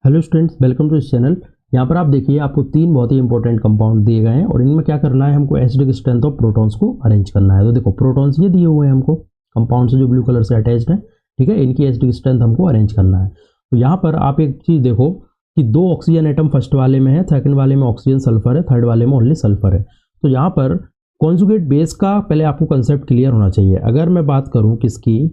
Hello students, welcome to इस channel. यहाँ पर आप देखिए, आपको तीन बहुत ही इंपॉर्टेंट कंपाउंड दिए गए हैं और इनमें क्या करना है, हमको एसिडिक स्ट्रेंथ ऑफ प्रोटॉन्स को अरेंज करना है। तो देखो, प्रोटॉन्स ये दिए हुए हैं हमको कंपाउंड से जो ब्लू कलर से अटैच्ड है, ठीक है। इनकी एसिडिक स्ट्रेंथ हमको अरेंज करना है। तो यहाँ पर आप एक चीज़ देखो कि दो ऑक्सीजन एटम फर्स्ट वाले में है, सेकंड वाले में ऑक्सीजन सल्फर है, थर्ड वाले में ओनली सल्फर है। तो यहाँ पर कॉन्जुगेट बेस का पहले आपको कंसेप्ट क्लियर होना चाहिए। अगर मैं बात करूँ किसकी,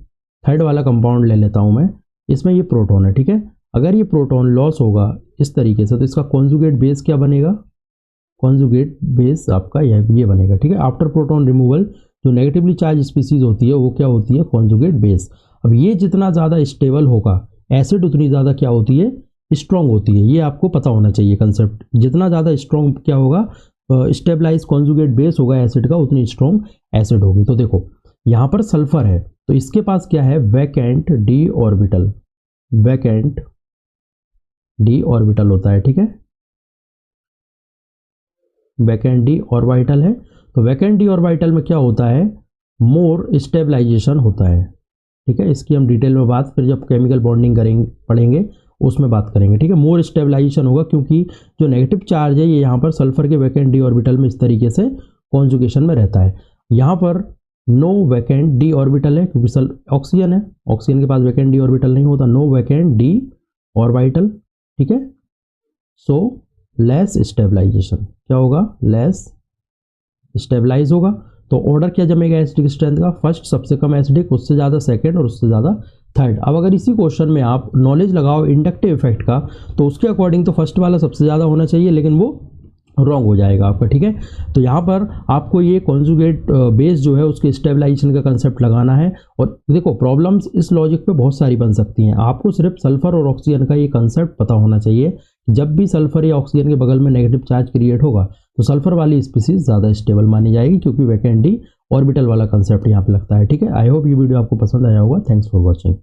थर्ड वाला कंपाउंड ले लेता हूँ मैं, इसमें ये प्रोटॉन है, ठीक है। अगर ये प्रोटॉन लॉस होगा इस तरीके से तो इसका कॉन्जुगेट बेस क्या बनेगा, कॉन्जुगेट बेस आपका ये बनेगा, ठीक है। आफ्टर प्रोटॉन रिमूवल जो नेगेटिवली चार्ज स्पीसीज होती है वो क्या होती है, कॉन्जुगेट बेस। अब ये जितना ज़्यादा स्टेबल होगा एसिड उतनी ज़्यादा क्या होती है, स्ट्रॉन्ग होती है। ये आपको पता होना चाहिए कंसेप्ट। जितना ज़्यादा स्ट्रॉन्ग क्या होगा, स्टेबलाइज कॉन्जुगेट बेस होगा एसिड का, उतनी स्ट्रॉन्ग एसिड होगी। तो देखो यहाँ पर सल्फर है तो इसके पास क्या है, vacant D orbital, vacant D orbital होता है, ठीक है। वैकेंट डी ऑर्बिटल है तो वैकेंट डी ऑर्बिटल में क्या होता है, मोर स्टेबलाइजेशन होता है, ठीक है। इसकी हम डिटेल में बात फिर जब केमिकल बॉन्डिंग करेंगे पढ़ेंगे उसमें बात करेंगे, ठीक है। मोर स्टेबलाइजेशन होगा क्योंकि जो नेगेटिव चार्ज है ये यहाँ पर सल्फर के वैकेंट डी ऑर्बिटल में इस तरीके से कॉन्जुगेशन में रहता है। यहाँ पर नो वैकेंट डी ऑर्बिटल है क्योंकि ऑक्सीजन है, ऑक्सीजन के पास वैकेंट डी ऑर्बिटल नहीं होता, नो वैकेंट डी ऑर्बिटल, ठीक है। सो लेस स्टेबलाइजेशन, क्या होगा, लेस स्टेबलाइज होगा। तो ऑर्डर क्या जमेगा एसिडिक स्ट्रेंथ का, फर्स्ट सबसे कम एसिडिक, उससे ज़्यादा सेकंड और उससे ज़्यादा थर्ड। अब अगर इसी क्वेश्चन में आप नॉलेज लगाओ इंडक्टिव इफेक्ट का तो उसके अकॉर्डिंग तो फर्स्ट वाला सबसे ज़्यादा होना चाहिए, लेकिन वो रॉन्ग हो जाएगा आपका, ठीक है। तो यहाँ पर आपको ये कॉन्जुगेट बेस जो है उसके स्टेबलाइजेशन का कंसेप्ट लगाना है। और देखो प्रॉब्लम्स इस लॉजिक पे बहुत सारी बन सकती हैं, आपको सिर्फ सल्फर और ऑक्सीजन का ये कंसेप्ट पता होना चाहिए। जब भी सल्फर या ऑक्सीजन के बगल में नेगेटिव चार्ज क्रिएट होगा तो सल्फर वाली स्पीसीज ज़्यादा स्टेबल मानी जाएगी क्योंकि वैकेंट डी ऑर्बिटल वाला कंसेप्ट यहाँ पे लगता है, ठीक है। आई होप ये वीडियो आपको पसंद आया होगा। Thanks for watching.